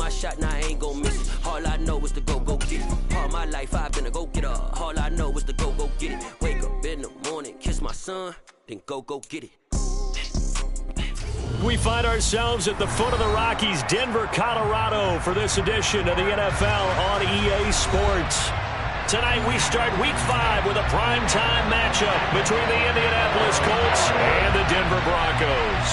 my shot, now I ain't gon' miss it. All I know is to go get it. All my life I've been a go-getter. All I know is to go get it. Wake up in the morning, kiss my son, then go get it. We find ourselves at the foot of the Rockies, Denver, Colorado, for this edition of the NFL on EA Sports. Tonight we start Week 5 with a primetime matchup between the Indianapolis Colts and the Denver Broncos.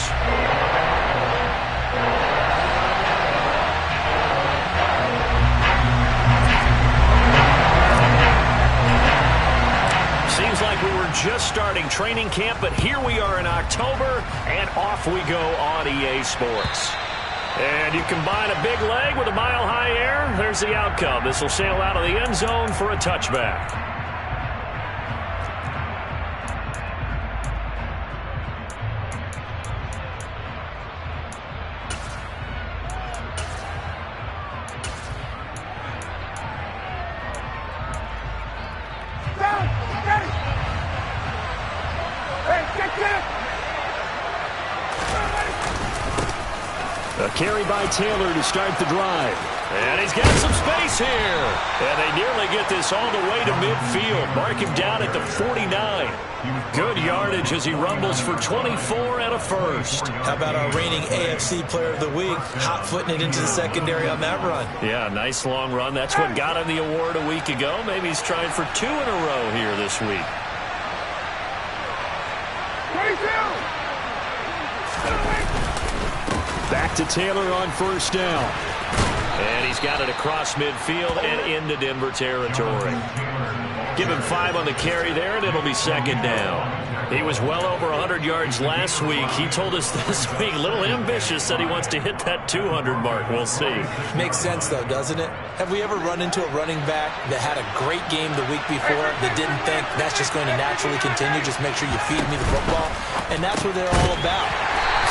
Seems like we were just starting training camp, but here we are in October, and off we go on EA Sports. And you combine a big leg with a mile-high air, there's the outcome. This will sail out of the end zone for a touchback. A carry by Taylor to start the drive. And he's got some space here. And they nearly get this all the way to midfield. Mark him down at the 49. Good yardage as he rumbles for 24 and a first. How about our reigning AFC Player of the Week, hot-footing it into the secondary on that run? Yeah, nice long run. That's what got him the award a week ago. Maybe he's trying for 2 in a row here this week. 22! Back to Taylor on first down. And he's got it across midfield and into Denver territory. Give him 5 on the carry there, and it'll be second down. He was well over 100 yards last week. He told us this week, a little ambitious, that he wants to hit that 200 mark. We'll see. Makes sense, though, doesn't it? Have we ever run into a running back that had a great game the week before that didn't think that's just going to naturally continue? Just make sure you feed me the football. And that's what they're all about.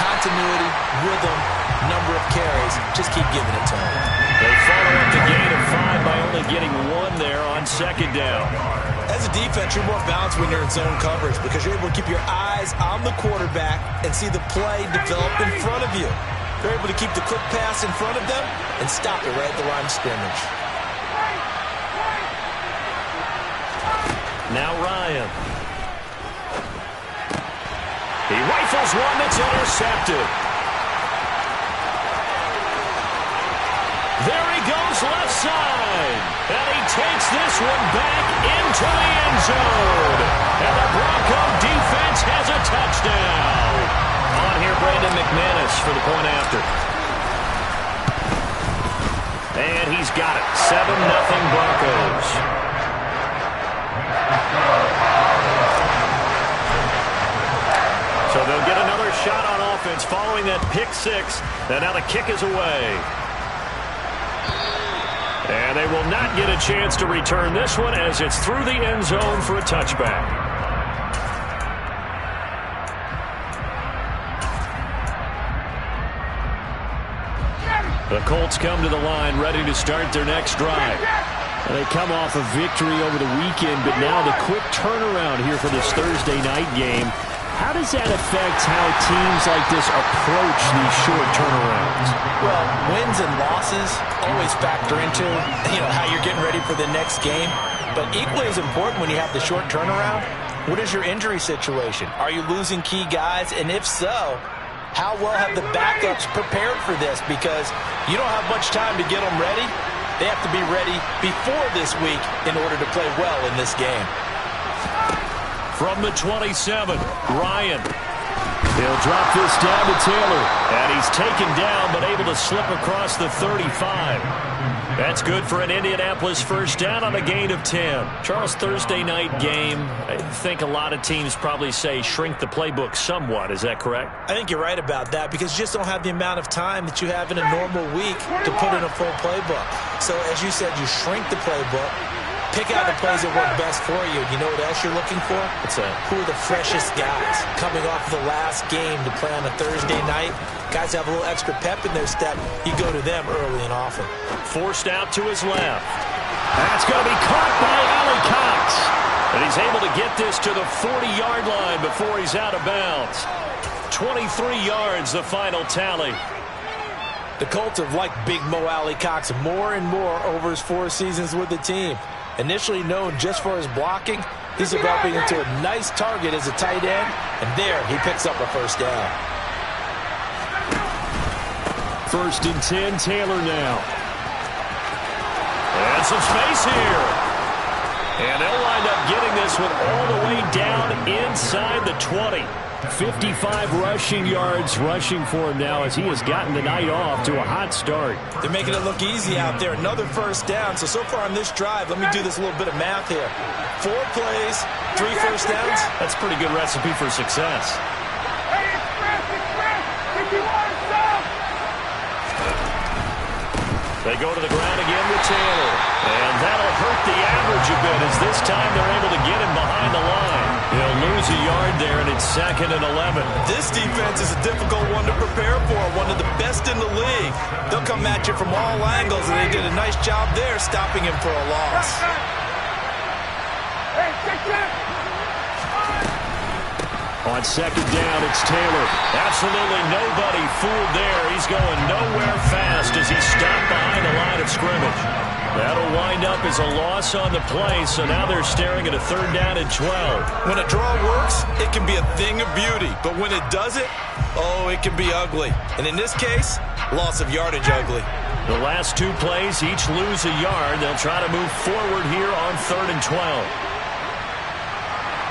Continuity, rhythm, number of carries. Just keep giving it to them. They follow up the gain of 5 by only getting 1 there on second down. As a defense, you're more balanced when you're in zone coverage because you're able to keep your eyes on the quarterback and see the play develop in front of you. You're able to keep the quick pass in front of them and stop it right at the line of scrimmage. Now Ryan. He rifles one that's intercepted. There he goes left side. And he takes this one back into the end zone. And the Bronco defense has a touchdown. On here, Brandon McManus for the point after. And he's got it. 7-0 Broncos. So they'll get another shot on offense following that pick 6. And now the kick is away. And they will not get a chance to return this one as it's through the end zone for a touchback. The Colts come to the line ready to start their next drive. And they come off a victory over the weekend, but now the quick turnaround here for this Thursday night game. How does that affect how teams like this approach these short turnarounds? Well, wins and losses always factor into, how you're getting ready for the next game. But equally as important when you have the short turnaround, what is your injury situation? Are you losing key guys? And if so, how well have the backups prepared for this? Because you don't have much time to get them ready. They have to be ready before this week in order to play well in this game. From the 27, Ryan. He'll drop this down to Taylor. And he's taken down, but able to slip across the 35. That's good for an Indianapolis first down on a gain of 10. Charles, Thursday night game, I think a lot of teams probably say shrink the playbook somewhat. Is that correct? I think you're right about that because you just don't have the amount of time that you have in a normal week to put in a full playbook. So as you said, you shrink the playbook. Pick out the plays that work best for you. You know what else you're looking for? What's that? Who are the freshest guys coming off the last game to play on a Thursday night? Guys have a little extra pep in their step. You go to them early and often. Forced out to his left. That's going to be caught by Ali Cox. And he's able to get this to the 40-yard line before he's out of bounds. 23 yards, the final tally. The Colts have liked Big Mo Alley Cox more and more over his 4 seasons with the team. Initially known just for his blocking, he's developing into a nice target as a tight end, and there he picks up a first down. 1st and 10, Taylor now. And some space here. And they'll wind up getting this one all the way down inside the 20. 55 rushing yards rushing for him now as he has gotten the night off to a hot start. They're making it look easy out there. Another first down. So far on this drive, let me do this little bit of math here. 4 plays, 3 first downs. That's a pretty good recipe for success. They go to the ground again with Taylor. And that'll hurt the average a bit as this time they're able to get him behind the line. He'll lose a yard there, and it's 2nd and 11. This defense is a difficult one to prepare for, one of the best in the league. They'll come at you from all angles, and they did a nice job there stopping him for a loss. On 2nd down, it's Taylor. Absolutely nobody fooled there. He's going nowhere fast as he's stopped behind the line of scrimmage. That'll wind up as a loss on the play, so now they're staring at a 3rd down and 12. When a draw works, it can be a thing of beauty. But when it doesn't, oh, it can be ugly. And in this case, loss of yardage ugly. The last 2 plays each lose a yard. They'll try to move forward here on 3rd and 12.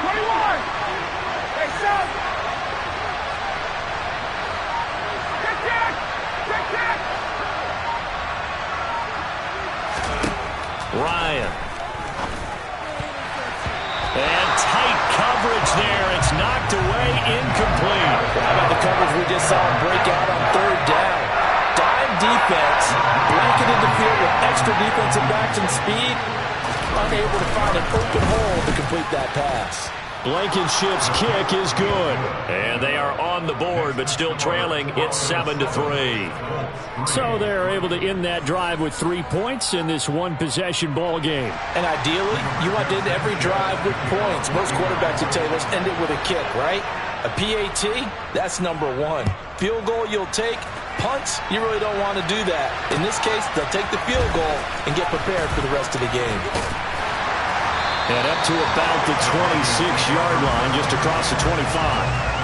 21! Ryan. And tight coverage there. It's knocked away, incomplete. How about the coverage we just saw break out on 3rd down? Dime defense, blanketed the field with extra defensive backs and speed, unable to find an open hole to complete that pass. Blankenship's kick is good. And they are on the board, but still trailing. It's 7-3. So they're able to end that drive with 3 points in this one-possession ball game. And ideally, you want to end every drive with points. Most quarterbacks would tell you, let's end it with a kick, right? A PAT, that's number 1. Field goal you'll take. Punts, you really don't want to do that. In this case, they'll take the field goal and get prepared for the rest of the game. And up to about the 26-yard line, just across the 25.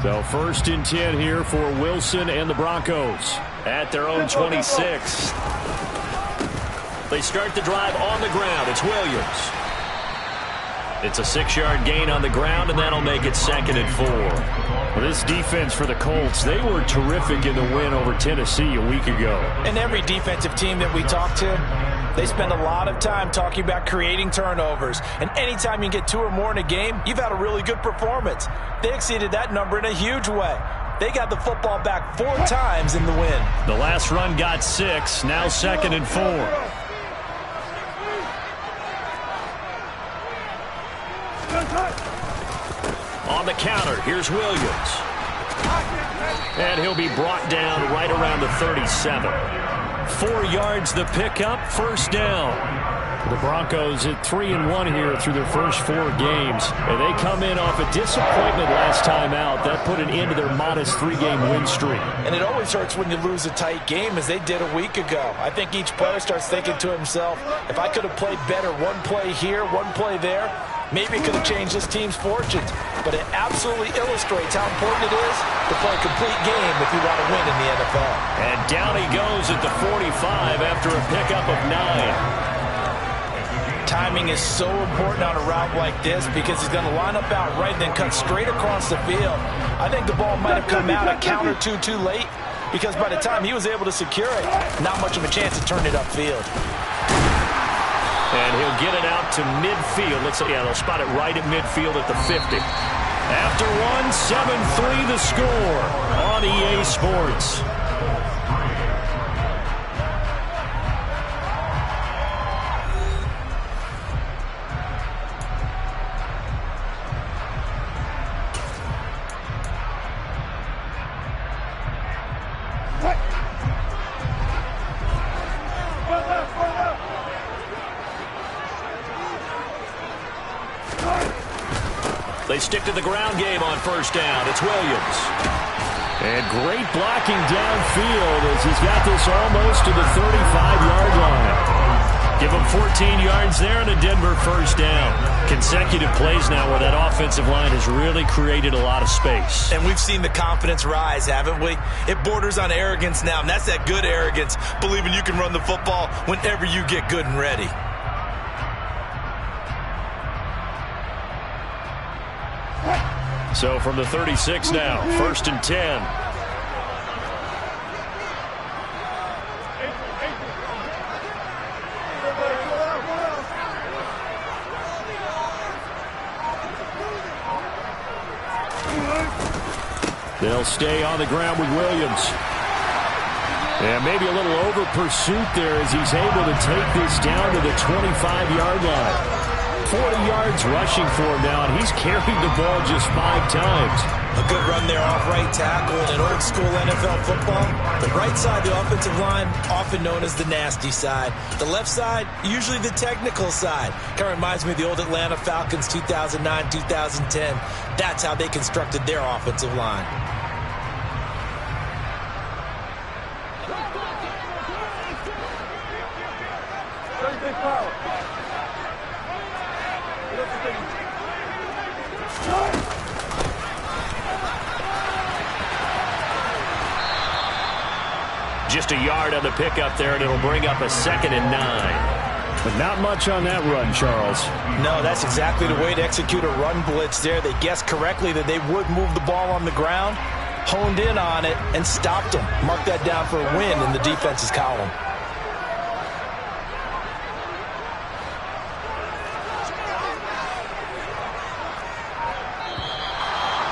So 1st and 10 here for Wilson and the Broncos at their own 26. They start the drive on the ground. It's Williams. It's a 6-yard gain on the ground, and that'll make it 2nd and 4. Well, this defense for the Colts, they were terrific in the win over Tennessee a week ago. And every defensive team that we talk to, they spend a lot of time talking about creating turnovers. And anytime you get 2 or more in a game, you've had a really good performance. They exceeded that number in a huge way. They got the football back 4 times in the win. The last run got 6, now 2nd and 4. On the counter, here's Williams. And he'll be brought down right around the 37. 4 yards the pickup, 1st down. The Broncos at 3-1 here through their first 4 games. And they come in off a disappointment last time out. That put an end to their modest 3-game win streak. And it always hurts when you lose a tight game, as they did a week ago. I think each player starts thinking to himself, if I could have played better 1 play here, 1 play there, maybe it could have changed this team's fortunes. But it absolutely illustrates how important it is to play a complete game if you want to win in the NFL. And down he goes at the 45 after a pickup of 9. Timing is so important on a route like this because he's going to line up out right and then cut straight across the field. I think the ball might have come out a count or two too late because by the time he was able to secure it, not much of a chance to turn it upfield. And he'll get it out to midfield. Looks like, they'll spot it right at midfield at the 50. After 1, 7-3 the score on EA Sports. They stick to the ground game on first down. It's Williams. And great blocking downfield as he's got this almost to the 35-yard line. Give him 14 yards there and a Denver first down. Consecutive plays now where that offensive line has really created a lot of space. And we've seen the confidence rise, haven't we? It borders on arrogance now, and that's that good arrogance, believing you can run the football whenever you get good and ready. So from the 36 now, 1st and 10. They'll stay on the ground with Williams. And maybe a little over pursuit there as he's able to take this down to the 25-yard line. 40 yards rushing for him now, and he's carried the ball just 5 times. A good run there off right tackle in old school NFL football. The right side, the offensive line, often known as the nasty side. The left side, usually the technical side. Kind of reminds me of the old Atlanta Falcons 2009, 2010. That's how they constructed their offensive line. Just a yard on the pickup there, and it'll bring up a 2nd and 9. But not much on that run, Charles. No, that's exactly the way to execute a run blitz there. They guessed correctly that they would move the ball on the ground, honed in on it, and stopped them. Mark that down for a win in the defense's column.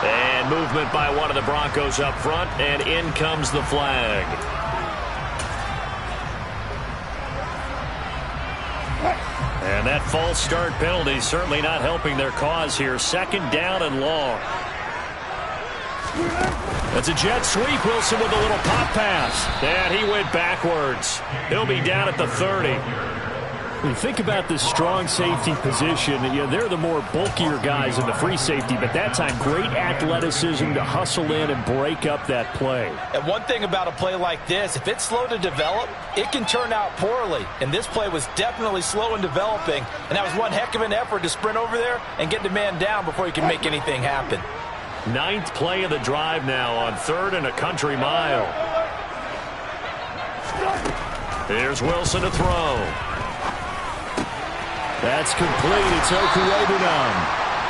And movement by one of the Broncos up front, and in comes the flag. And that false start penalty certainly not helping their cause here. 2nd down and long. That's a jet sweep. Wilson with a little pop pass. And he went backwards. He'll be down at the 30. When you think about this strong safety position, they're the more bulkier guys in the free safety, but that time great athleticism to hustle in and break up that play. And one thing about a play like this, if it's slow to develop, it can turn out poorly. And this play was definitely slow in developing, and that was one heck of an effort to sprint over there and get the man down before you can make anything happen. 9th play of the drive now on 3rd and a country mile. Here's Wilson to throw. That's complete. It's Okuebunan.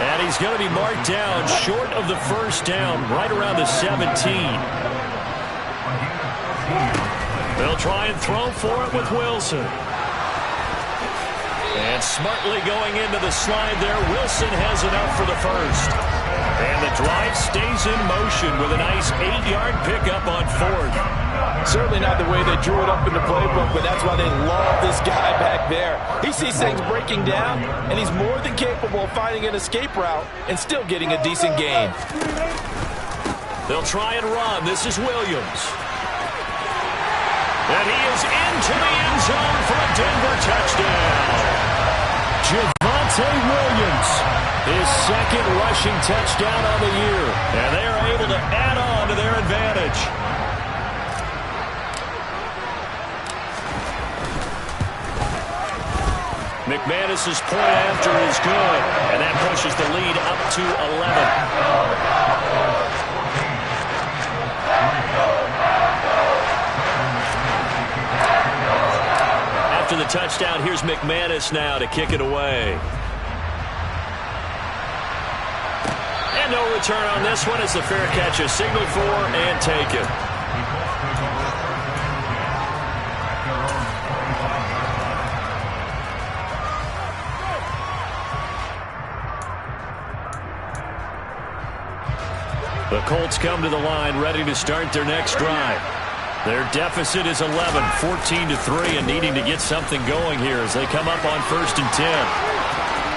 And he's going to be marked down short of the first down, right around the 17. They'll try and throw for it with Wilson. And smartly going into the slide there, Wilson has enough for the first. And the drive stays in motion with a nice 8-yard pickup on 4th. Certainly not the way they drew it up in the playbook, but that's why they love this guy back there. He sees things breaking down, and he's more than capable of finding an escape route and still getting a decent gain. They'll try and run. This is Williams. And he is into the end zone for a Denver touchdown. Javonte Williams, his 2nd rushing touchdown on the year. And they are able to add on to their advantage. McManus's point after is good, and that pushes the lead up to 11. After the touchdown, here's McManus now to kick it away. And no return on this one as the fair catch is signaled for and taken. The Colts come to the line ready to start their next drive. Their deficit is 11, 14-3, and needing to get something going here as they come up on 1st and 10.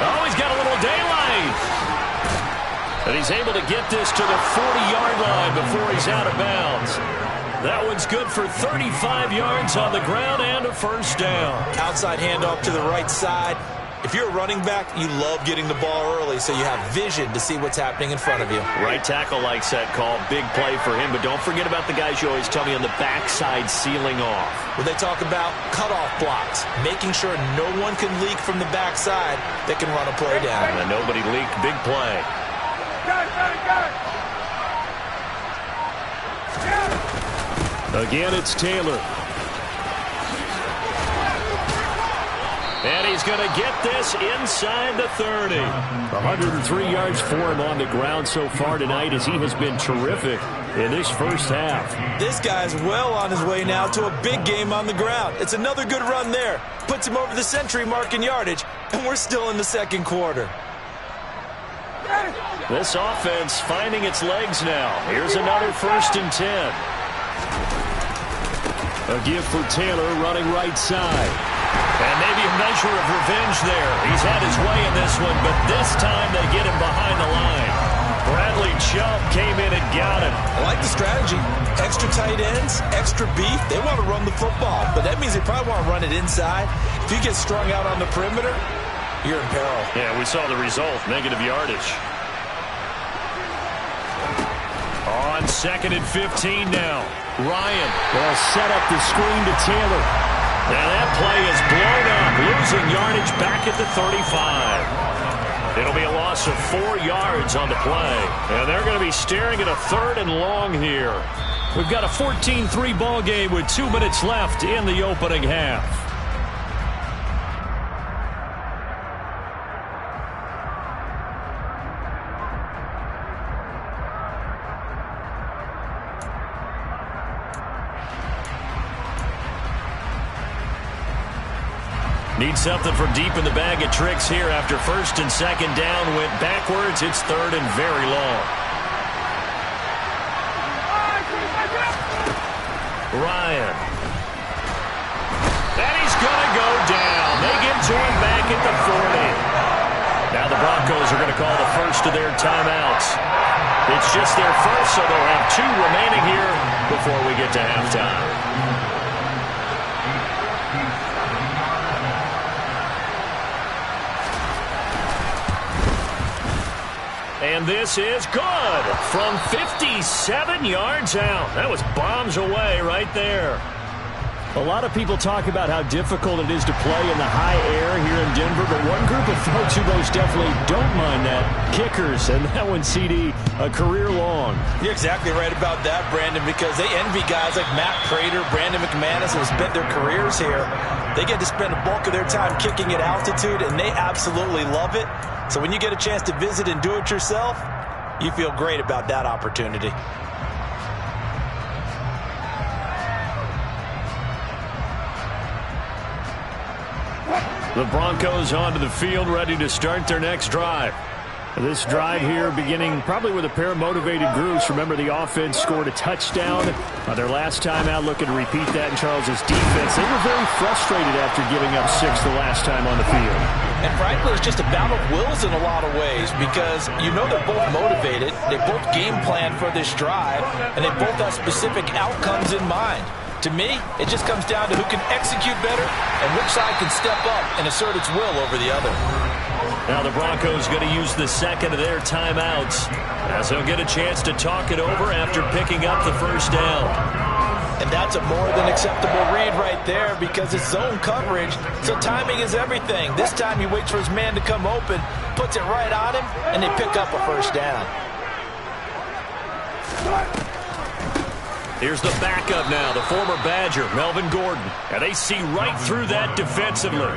Oh, he's got a little daylight. And he's able to get this to the 40-yard line before he's out of bounds. That one's good for 35 yards on the ground and a first down. Outside handoff to the right side. If you're a running back, you love getting the ball early so you have vision to see what's happening in front of you. Right tackle likes that call. Big play for him, but don't forget about the guys you always tell me on the backside sealing off. When they talk about cutoff blocks, making sure no one can leak from the backside that can run a play down. And nobody leaked. Big play. Again, it's Taylor. And he's going to get this inside the 30. 103 yards for him on the ground so far tonight as he has been terrific in this first half. This guy's well on his way now to a big game on the ground. It's another good run there. Puts him over the century mark in yardage, and we're still in the second quarter. This offense finding its legs now. Here's another 1st and 10. A give for Taylor running right side. And maybe a measure of revenge there. He's had his way in this one, but this time they get him behind the line. Bradley Chubb came in and got him. I like the strategy. Extra tight ends, extra beef. They want to run the football, but that means they probably want to run it inside. If you get strung out on the perimeter, you're in peril. Yeah, we saw the result, negative yardage. On 2nd and 15 now. Ryan will set up the screen to Taylor. Now that play is blown up, losing yardage back at the 35. It'll be a loss of 4 yards on the play. And they're going to be staring at a 3rd and long here. We've got a 14-3 ball game with 2 minutes left in the opening half. Need something for deep in the bag of tricks here after 1st and 2nd down. Went backwards. It's 3rd and very long. Ryan. And he's going to go down. They get to him back at the 40. Now the Broncos are going to call the first of their timeouts. It's just their first, so they'll have 2 remaining here before we get to halftime. And this is good from 57 yards out. That was bombs away right there. A lot of people talk about how difficult it is to play in the high air here in Denver, but one group of folks who most definitely don't mind that, kickers, and that one, CD, a career long. You're exactly right about that, Brandon, because they envy guys like Matt Prater, Brandon McManus, who have spent their careers here. They get to spend a bulk of their time kicking at altitude, and they absolutely love it. So when you get a chance to visit and do it yourself, you feel great about that opportunity. The Broncos onto the field, ready to start their next drive. This drive here beginning probably with a pair of motivated groups. Remember, the offense scored a touchdown on their last time out, looking to repeat that in Charles's defense. They were very frustrated after giving up 6 the last time on the field. And frankly, it's just a battle of wills in a lot of ways because you know they're both motivated, they both game plan for this drive, and they both have specific outcomes in mind. To me, it just comes down to who can execute better and which side can step up and assert its will over the other. Now the Broncos going to use the second of their timeouts as they'll get a chance to talk it over after picking up the first down. And that's a more than acceptable read right there because it's zone coverage, so timing is everything. This time he waits for his man to come open, puts it right on him, and they pick up a first down. Here's the backup now, the former Badger, Melvin Gordon. And they see right through that defensively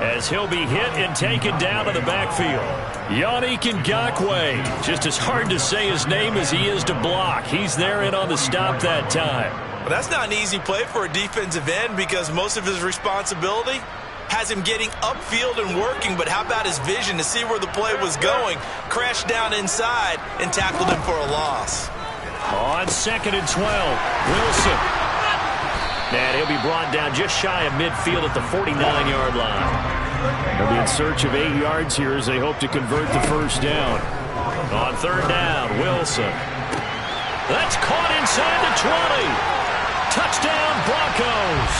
as he'll be hit and taken down to the backfield. Yannick Ngakoue, just as hard to say his name as he is to block. He's there in on the stop that time. Well, that's not an easy play for a defensive end because most of his responsibility has him getting upfield and working, but how about his vision to see where the play was going, crashed down inside, and tackled him for a loss. On 2nd and 12, Wilson. And he'll be brought down just shy of midfield at the 49-yard line. They'll be in search of 8 yards here as they hope to convert the first down. On 3rd down, Wilson. That's caught inside the 20. Touchdown, Broncos.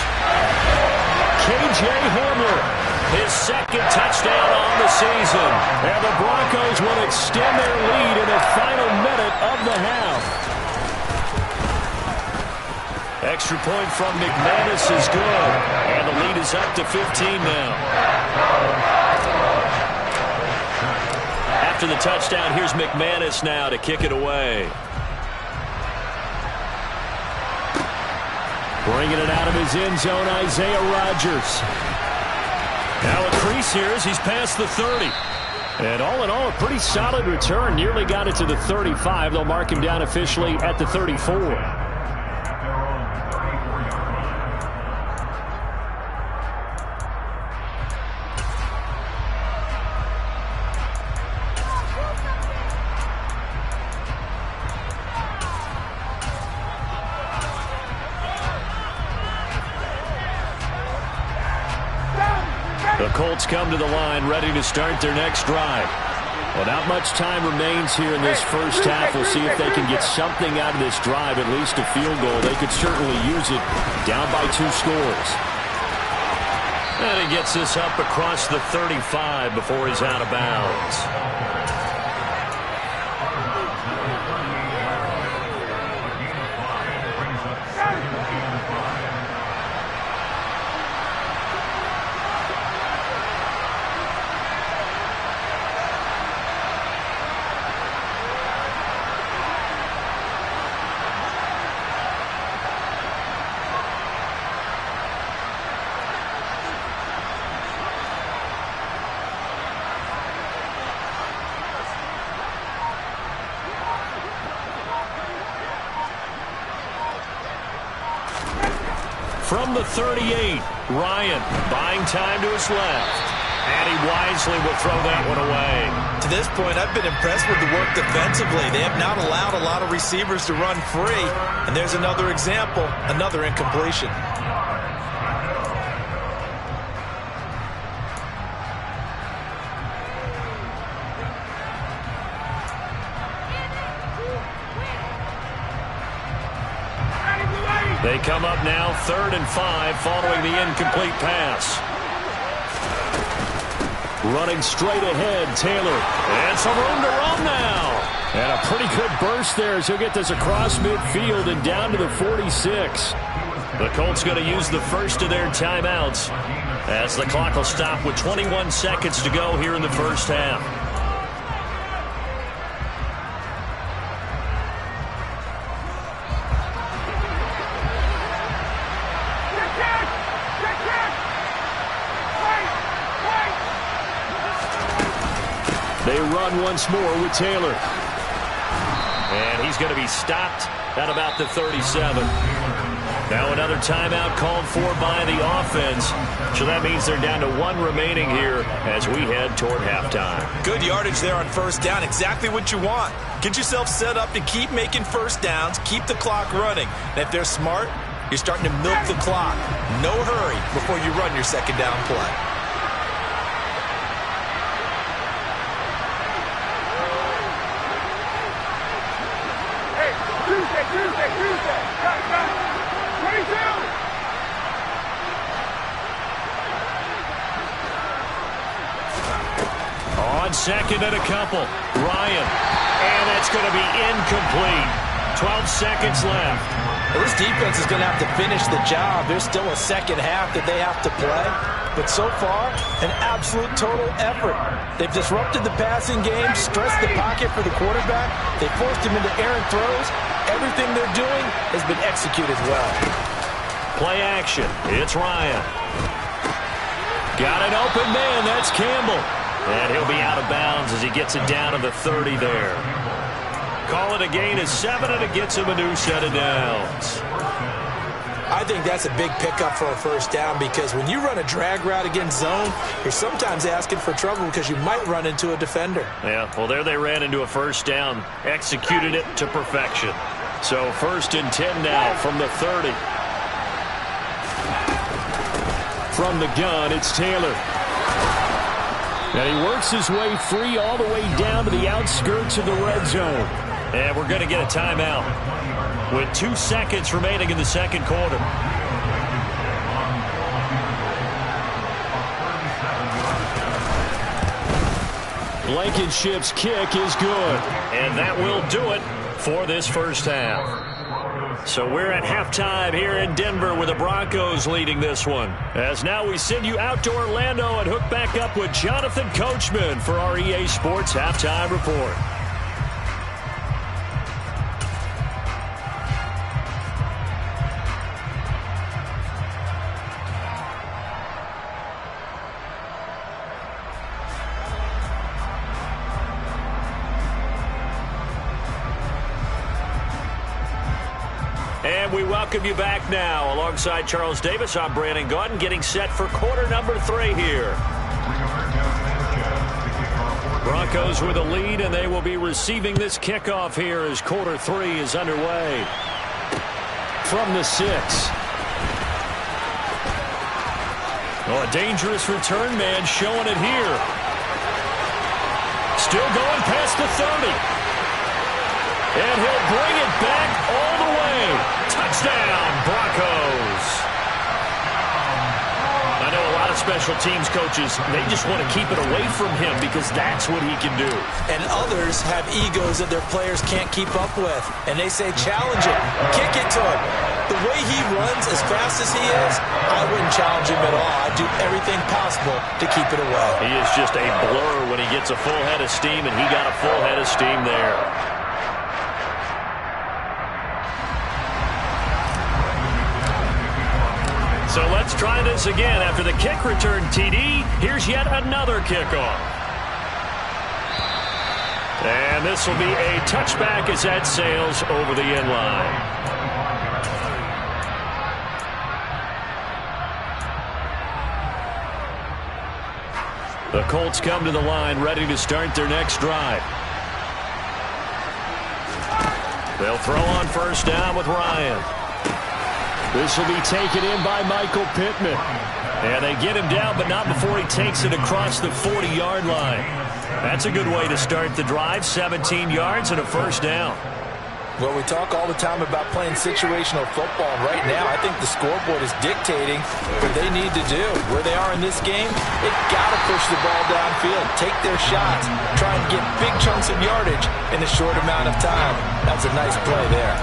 K.J. Horner, his second touchdown season. And the Broncos will extend their lead in the final minute of the half. Extra point from McManus is good. And the lead is up to 15 now. After the touchdown, here's McManus now to kick it away. Bringing it out of his end zone, Isaiah Rodgers. Now a crease here as he's past the 30. And all in all, a pretty solid return. Nearly got it to the 35. They'll mark him down officially at the 34. The Colts come to the line ready to start their next drive. Well, not much time remains here in this first half. We'll see if they can get something out of this drive, at least a field goal. They could certainly use it down by 2 scores. And he gets this up across the 35 before he's out of bounds. From the 38, Ryan buying time to his left. And he wisely will throw that one away. To this point, I've been impressed with the work defensively. They have not allowed a lot of receivers to run free. And there's another example, another incompletion. They come up now 3rd and 5 following the incomplete pass. Running straight ahead, Taylor. And some room to run now. And a pretty good burst there as he'll get this across midfield and down to the 46. The Colts going to use the first of their timeouts as the clock will stop with 21 seconds to go here in the first half. They run once more with Taylor. And he's going to be stopped at about the 37. Now another timeout called for by the offense. So that means they're down to 1 remaining here as we head toward halftime. Good yardage there on first down. Exactly what you want. Get yourself set up to keep making first downs, keep the clock running. And if they're smart, you're starting to milk the clock. No hurry before you run your second down play. On second and a couple, Ryan. And that's going to be incomplete. 12 seconds left. Well, this defense is going to have to finish the job. There's still a second half that they have to play. But so far, an absolute total effort. They've disrupted the passing game, stressed the pocket for the quarterback. They forced him into errant throws. Everything they're doing has been executed well. Play action. It's Ryan. Got an open man. That's Campbell. And he'll be out of bounds as he gets it down to the 30 there. Call it a gain of 7, and it gets him a new set of downs. I think that's a big pickup for a first down because when you run a drag route against zone, you're sometimes asking for trouble because you might run into a defender. Yeah, well, there they ran into a first down, executed it to perfection. So 1st and 10 now from the 30. From the gun, it's Taylor. And he works his way free all the way down to the outskirts of the red zone. And we're going to get a timeout with 2 seconds remaining in the second quarter. Blankenship's kick is good. And that will do it for this first half. So we're at halftime here in Denver with the Broncos leading this one. As now we send you out to Orlando and hook back up with Jonathan Coachman for our EA Sports Halftime Report. And we welcome you back now. Alongside Charles Davis, I'm Brandon Gaudin, getting set for quarter number 3 here. Broncos with a lead, and they will be receiving this kickoff here as quarter 3 is underway. From the 6. Oh, a dangerous return man showing it here. Still going past the 30. And he'll bring it back all the way. Touchdown, Broncos. I know a lot of special teams coaches, they just want to keep it away from him because that's what he can do. And others have egos that their players can't keep up with. And they say, challenge it, kick it to him. The way he runs as fast as he is, I wouldn't challenge him at all. I'd do everything possible to keep it away. He is just a blur when he gets a full head of steam, and he got a full head of steam there. So let's try this again. After the kick return TD, here's yet another kickoff. And this will be a touchback as that sails over the end line. The Colts come to the line ready to start their next drive. They'll throw on first down with Ryan. This will be taken in by Michael Pittman. And they get him down, but not before he takes it across the 40-yard line. That's a good way to start the drive. 17 yards and a first down. Well, we talk all the time about playing situational football. Right now, I think the scoreboard is dictating what they need to do. Where they are in this game, they've got to push the ball downfield, take their shots, try and get big chunks of yardage in a short amount of time. That's a nice play there.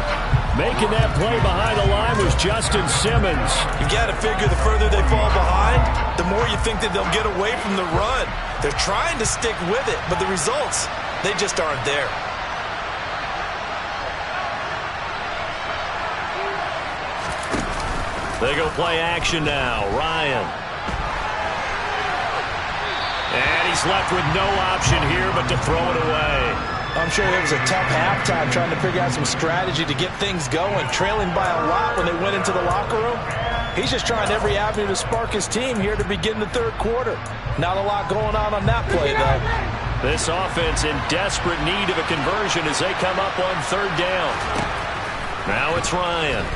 Making that play behind the line was Justin Simmons. You got to figure the further they fall behind, the more you think that they'll get away from the run. They're trying to stick with it, but the results, they just aren't there. They go play action now. Ryan. And he's left with no option here but to throw it away. I'm sure it was a tough halftime trying to figure out some strategy to get things going, trailing by a lot when they went into the locker room. He's just trying every avenue to spark his team here to begin the third quarter. Not a lot going on that play, though. This offense in desperate need of a conversion as they come up on third down. Now it's Ryan.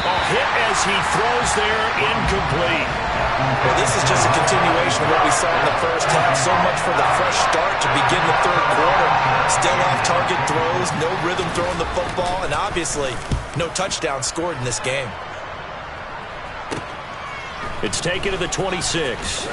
A hit as he throws there, incomplete. Well, this is just a continuation of what we saw in the first half. So much for the fresh start to begin the third quarter. Still off-target throws, no rhythm throwing the football, and obviously no touchdown scored in this game. It's taken to the 26.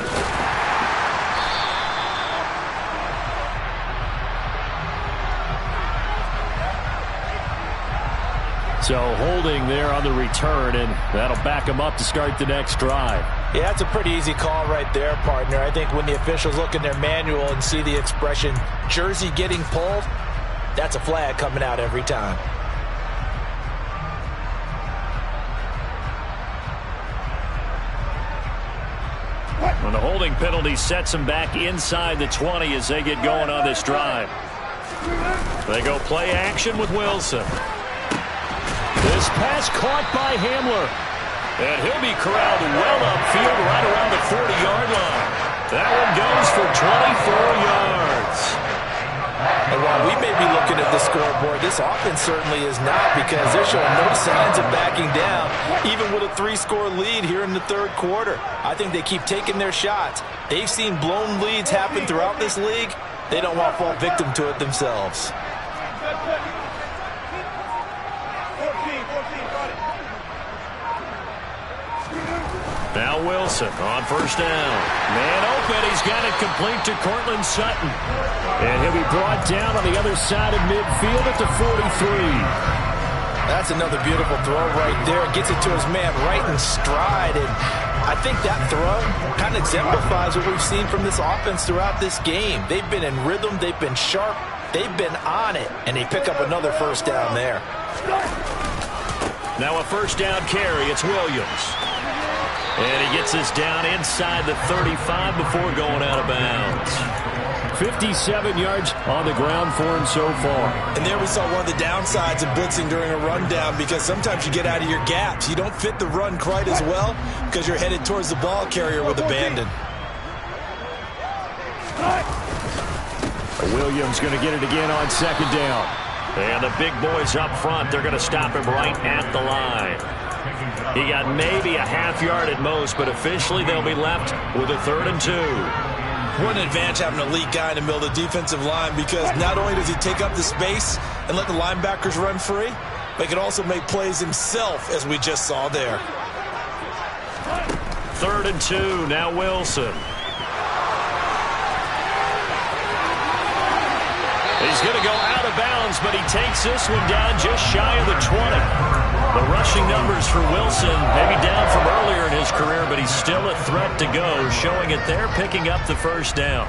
So holding there on the return, and that'll back them up to start the next drive. Yeah, that's a pretty easy call right there, partner. I think when the officials look in their manual and see the expression, jersey getting pulled, that's a flag coming out every time. When the holding penalty sets them back inside the 20 as they get going on this drive. They go play action with Wilson. This pass caught by Hamler. And he'll be corralled well upfield right around the 40-yard line. That one goes for 24 yards. And while we may be looking at the scoreboard, this offense certainly is not, because they're showing no signs of backing down, even with a 3-score lead here in the third quarter. I think they keep taking their shots. They've seen blown leads happen throughout this league. They don't want to fall victim to it themselves. Now Wilson on first down. Man open. He's got it complete to Cortland Sutton. And he'll be brought down on the other side of midfield at the 43. That's another beautiful throw right there. Gets it to his man right in stride. And I think that throw kind of exemplifies what we've seen from this offense throughout this game. They've been in rhythm. They've been sharp. They've been on it. And they pick up another first down there. Now a first down carry. It's Williams. And he gets this down inside the 35 before going out of bounds. 57 yards on the ground for him so far. And there we saw one of the downsides of blitzing during a rundown, because sometimes you get out of your gaps. You don't fit the run quite as well because you're headed towards the ball carrier with abandon. Williams going to get it again on second down. And the big boys up front, they're going to stop him right at the line. He got maybe a half yard at most, but officially they'll be left with a 3rd and 2. What an advantage having an elite guy in the middle of the defensive line, because not only does he take up the space and let the linebackers run free, but he can also make plays himself, as we just saw there. 3rd and 2, now Wilson. He's going to go out of bounds, but he takes this one down just shy of the 20. The rushing numbers for Wilson maybe down from earlier in his career, but he's still a threat to go, showing it there, picking up the first down.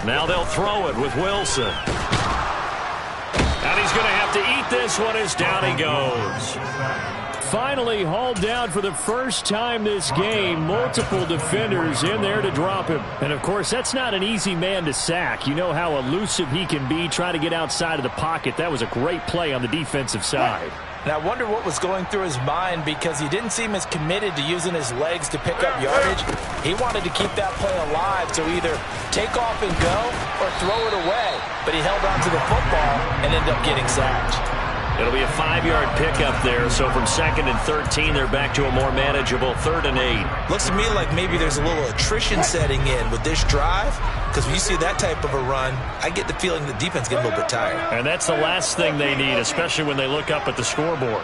Now they'll throw it with Wilson. And he's going to have to eat this one as down he goes. Finally hauled down for the first time this game. Multiple defenders in there to drop him. And, of course, that's not an easy man to sack. You know how elusive he can be trying to get outside of the pocket. That was a great play on the defensive side. And I wonder what was going through his mind, because he didn't seem as committed to using his legs to pick up yardage. He wanted to keep that play alive, so either take off and go or throw it away. But he held on to the football and ended up getting sacked. It'll be a 5-yard pickup there, so from 2nd and 13, they're back to a more manageable 3rd and 8. Looks to me like maybe there's a little attrition setting in with this drive, because when you see that type of a run, I get the feeling the defense gets a little bit tired. And that's the last thing they need, especially when they look up at the scoreboard.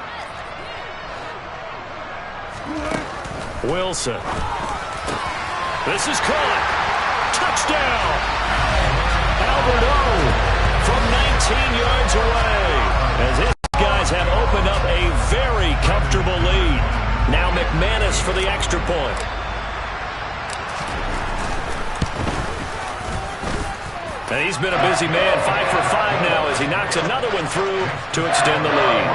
Wilson. This is caught. Touchdown. Albert O from 19 yards away. As his guys have opened up a very comfortable lead. Now McManus for the extra point. And he's been a busy man, 5 for 5 now as he knocks another one through to extend the lead.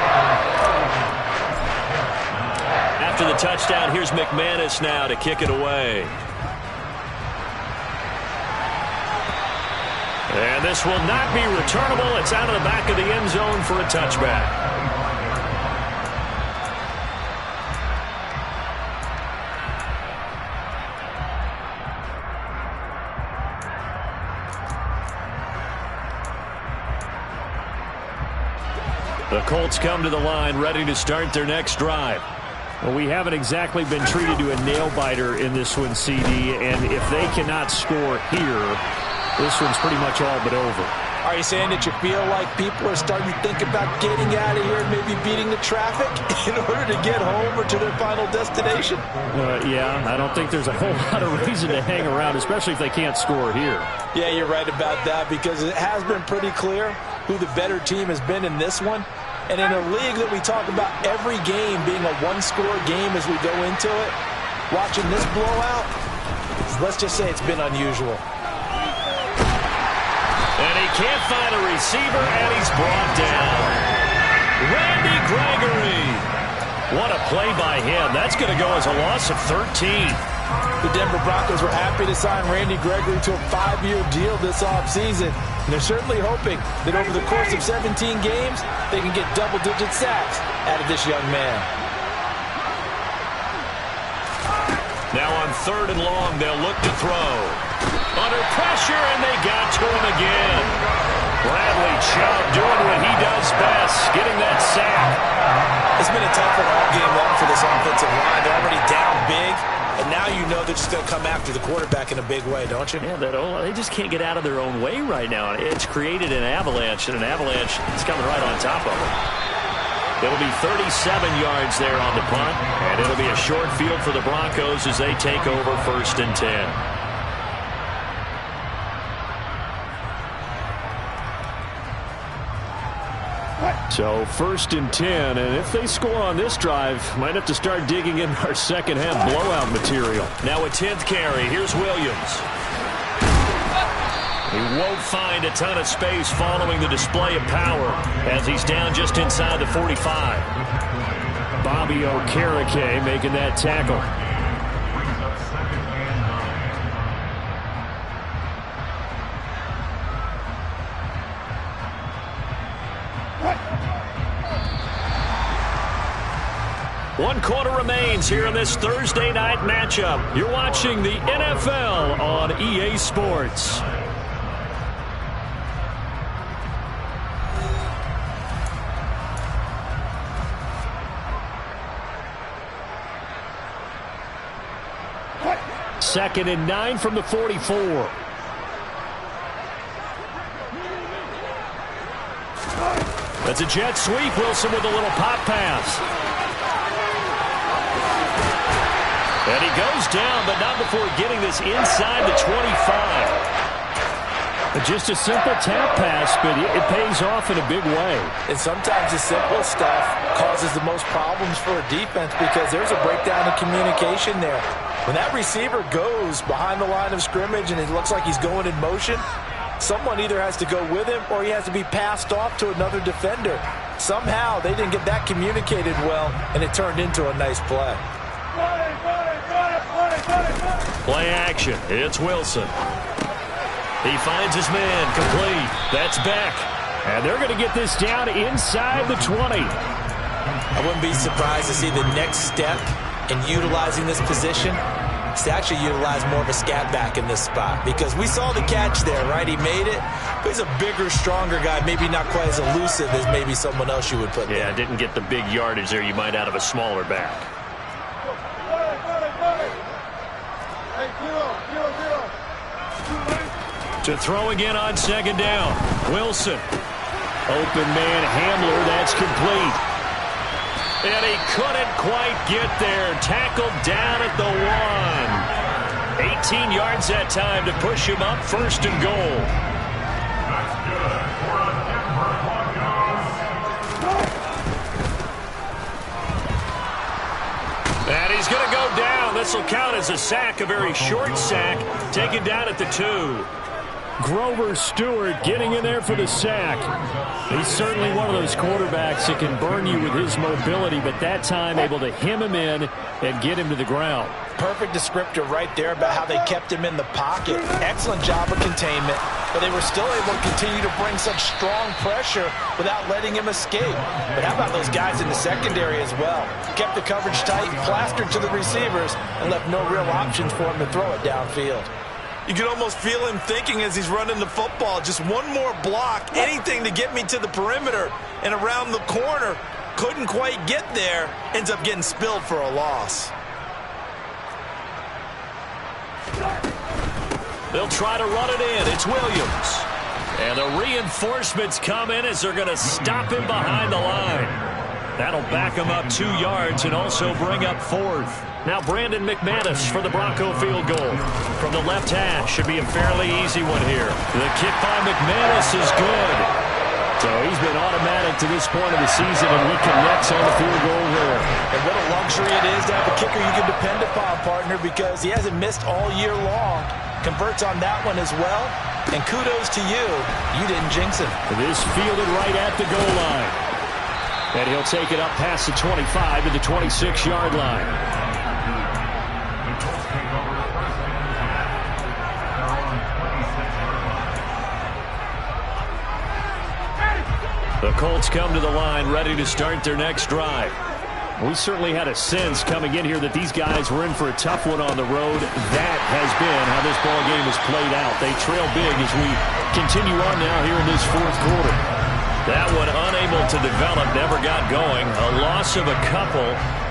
After the touchdown, here's McManus now to kick it away. And this will not be returnable. It's out of the back of the end zone for a touchback. The Colts come to the line ready to start their next drive. Well, we haven't exactly been treated to a nail-biter in this one, CD, and if they cannot score here, this one's pretty much all but over. Are you saying that you feel like people are starting to think about getting out of here and maybe beating the traffic in order to get home or to their final destination? Yeah, I don't think there's a whole lot of reason to hang around, especially if they can't score here. Yeah, you're right about that, because it has been pretty clear who the better team has been in this one. And in a league that we talk about every game being a one-score game as we go into it, watching this blowout, let's just say it's been unusual. And he can't find a receiver, and he's brought down. Randy Gregory. What a play by him. That's going to go as a loss of 13. The Denver Broncos were happy to sign Randy Gregory to a 5-year deal this offseason. And they're certainly hoping that over the course of 17 games, they can get double-digit sacks out of this young man. Now on 3rd and long, they'll look to throw. Under pressure, and they got to him again. Bradley Chubb doing what he does best, getting that sack. It's been a tough one all game long for this offensive line. They're already down big, and now you know they're just going to come after the quarterback in a big way, don't you? Yeah, they just can't get out of their own way right now. It's created an avalanche, and an avalanche is coming right on top of them. It'll be 37 yards there on the punt, and it'll be a short field for the Broncos as they take over 1st and 10. So 1st and 10, and if they score on this drive, might have to start digging in our second half blowout material. Now a 10th carry. Here's Williams. He won't find a ton of space following the display of power as he's down just inside the 45. Bobby Okereke making that tackle. One quarter remains here in this Thursday night matchup. You're watching the NFL on EA Sports. Second and 9 from the 44. That's a jet sweep. Wilson with a little pop pass. And he goes down, but not before getting this inside the 25. Just a simple tap pass, but it pays off in a big way. And sometimes the simple stuff causes the most problems for a defense because there's a breakdown in communication there. When that receiver goes behind the line of scrimmage and it looks like he's going in motion, someone either has to go with him or he has to be passed off to another defender. Somehow they didn't get that communicated well, and it turned into a nice play. Play action. It's Wilson. He finds his man complete. That's Beck. And they're going to get this down inside the 20. I wouldn't be surprised to see the next step in utilizing this position is to actually utilize more of a scat back in this spot, because we saw the catch there, right? He made it, but he's a bigger, stronger guy, maybe not quite as elusive as maybe someone else you would put there. Yeah, didn't get the big yardage there you might out of a smaller back. To throw again on second down. Wilson. Open man Hamler. That's complete. And he couldn't quite get there. Tackled down at the 1. 18 yards that time to push him up 1st and goal. And he's going to go down. This will count as a sack, a very short sack, taken down at the 2. Grover Stewart getting in there for the sack. He's certainly one of those quarterbacks that can burn you with his mobility, but that time able to hem him in and get him to the ground. Perfect descriptor right there about how they kept him in the pocket. Excellent job of containment, but they were still able to continue to bring such strong pressure without letting him escape. But how about those guys in the secondary as well? Kept the coverage tight, plastered to the receivers, and left no real options for him to throw it downfield. You can almost feel him thinking as he's running the football, just one more block, anything to get me to the perimeter and around the corner. Couldn't quite get there, ends up getting spilled for a loss. They'll try to run it in. It's Williams. And the reinforcements come in as they're going to stop him behind the line. That'll back him up 2 yards and also bring up 4th. Now Brandon McManus for the Bronco field goal. From the left hash, should be a fairly easy one here. The kick by McManus is good. So he's been automatic to this point of the season, and he connects on the field goal there. And what a luxury it is to have a kicker you can depend upon, partner, because he hasn't missed all year long. Converts on that one as well. And kudos to you. You didn't jinx him. This fielded right at the goal line. And he'll take it up past the 25 to the 26-yard line. The Colts come to the line ready to start their next drive. We certainly had a sense coming in here that these guys were in for a tough one on the road. That has been how this ball game has played out. They trail big as we continue on now here in this fourth quarter. That one unable to develop, never got going. A loss of a couple,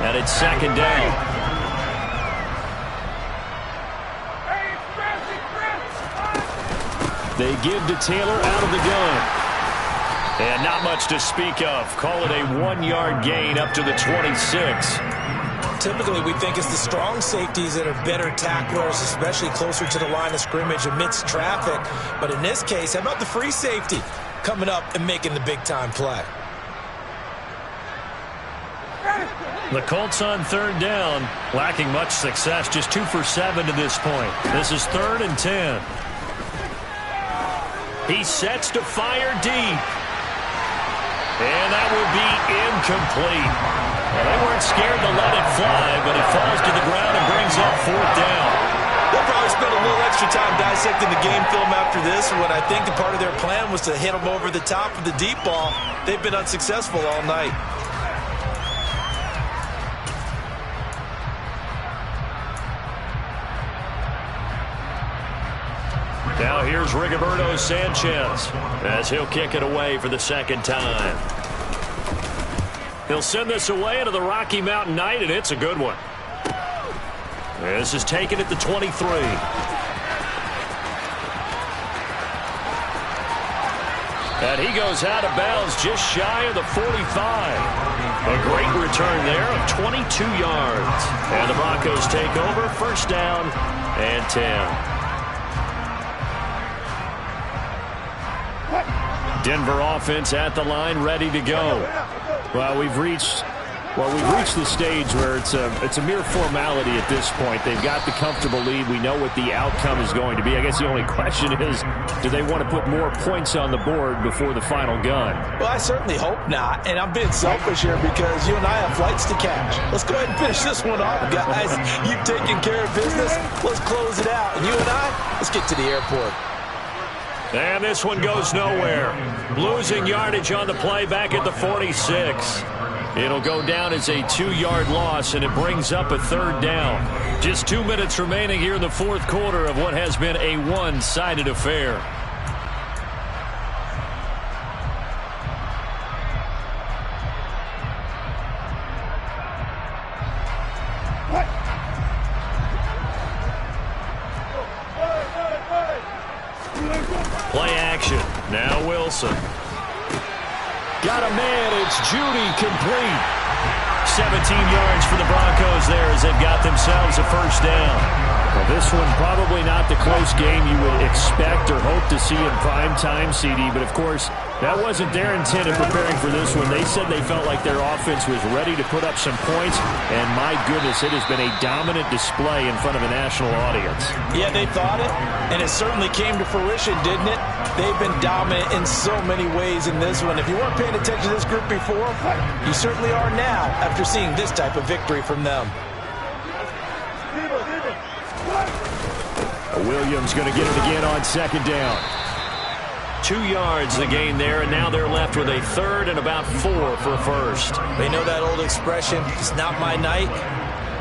and it's second down. They give to Taylor out of the gun. And not much to speak of. Call it a 1-yard gain up to the 26. Typically, we think it's the strong safeties that are better tacklers, especially closer to the line of scrimmage amidst traffic. But in this case, how about the free safety coming up and making the big-time play? The Colts on third down, lacking much success, just 2 for 7 to this point. This is 3rd and 10. He sets to fire deep. And that will be incomplete. Well, they weren't scared to let it fly, but it falls to the ground and brings up 4th down. They'll probably spend a little extra time dissecting the game film after this. What I think a part of their plan was to hit them over the top of the deep ball. They've been unsuccessful all night. Now here's Rigoberto Sanchez as he'll kick it away for the second time. He'll send this away into the Rocky Mountain night, and it's a good one. This is taken at the 23. And he goes out of bounds just shy of the 45. A great return there of 22 yards. And the Broncos take over, first down and 10. Denver offense at the line, ready to go. Well, we've reached the stage where it's a mere formality at this point. They've got the comfortable lead. We know what the outcome is going to be. I guess the only question is, do they want to put more points on the board before the final gun? Well, I certainly hope not, and I'm being selfish here because you and I have flights to catch. Let's go ahead and finish this one off, guys. You've taken care of business. Let's close it out. And you and I, let's get to the airport. And this one goes nowhere. Losing yardage on the play back at the 46. It'll go down as a 2-yard loss, and it brings up a 3rd down. Just 2 minutes remaining here in the fourth quarter of what has been a one-sided affair. Play action. Now Wilson. Got a man. It's Judy, complete. 17 yards for the Broncos there as they've got themselves a first down. Well, this one probably not the close game you would expect or hope to see in prime time, CD. But, of course, that wasn't their intent in preparing for this one. They said they felt like their offense was ready to put up some points. And, my goodness, it has been a dominant display in front of a national audience. Yeah, they thought it, and it certainly came to fruition, didn't it? They've been dominant in so many ways in this one. If you weren't paying attention to this group before, you certainly are now after seeing this type of victory from them. Williams going to get it again on second down. 2 yards the gain there, and now they're left with a 3rd and about 4 for a first. They know that old expression, it's not my night.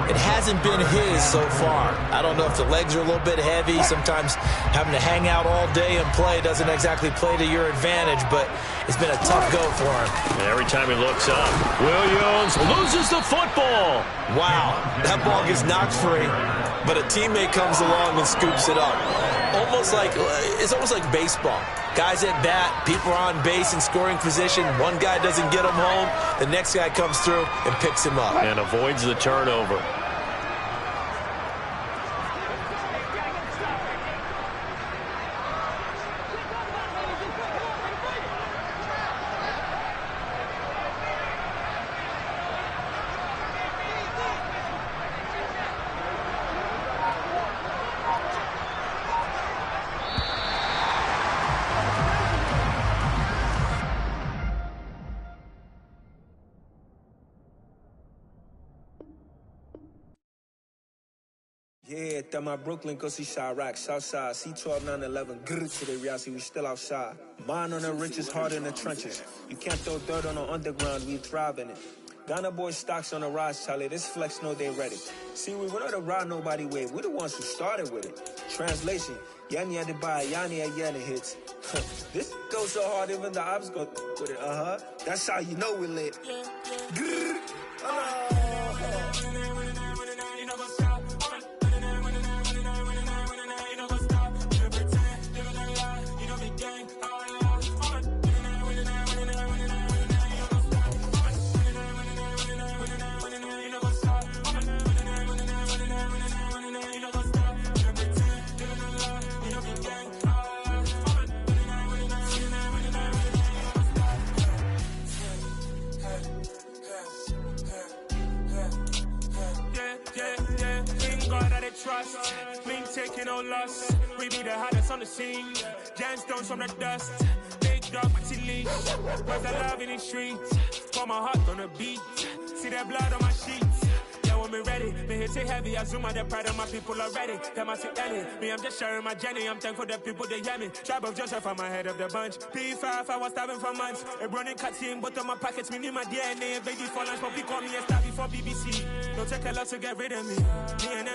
It hasn't been his so far. I don't know if the legs are a little bit heavy. Sometimes having to hang out all day and play doesn't exactly play to your advantage, but it's been a tough go for him. And every time he looks up, Williams loses the football. Wow, that ball gets knocked free, but a teammate comes along and scoops it up. It's almost like baseball. Guys at bat, people are on base in scoring position. One guy doesn't get him home. The next guy comes through and picks him up. And avoids the turnover. Yeah, tá my Brooklyn, cause he's Chirac, Southside, C12, 911, grrr, today, Riasi, we still outside. Mine on the richest, heart in the trenches. You can't throw dirt on the underground, we thrive in it. Ghana boy stocks on the rise, Charlie. This flex know they ready. See, we not the ride nobody way. We the ones who started with it. Translation, Yanni had to buy, Yanni had Yanni hits. This goes so hard, even the ops go with it. That's how you know we lit. Trust, me taking no loss. We be the hottest on the scene. Gemstones from the dust. Big dog, but she leash. Where's the love in the streets? Pour my heart on the beat. See that blood on my sheets. Yeah, when me ready, me hit it heavy. I zoom out the pride of my people already. Them I see Ellie. Me, I'm just sharing my journey. I'm thankful that people they hear me. Tribe of Joseph, I'm ahead of the bunch. P5, I was starving for months. A running cutscene, but on my pockets, me need my DNA. Baby for lunch, but we call me a star before BBC. Don't take a lot to get rid of me. Me and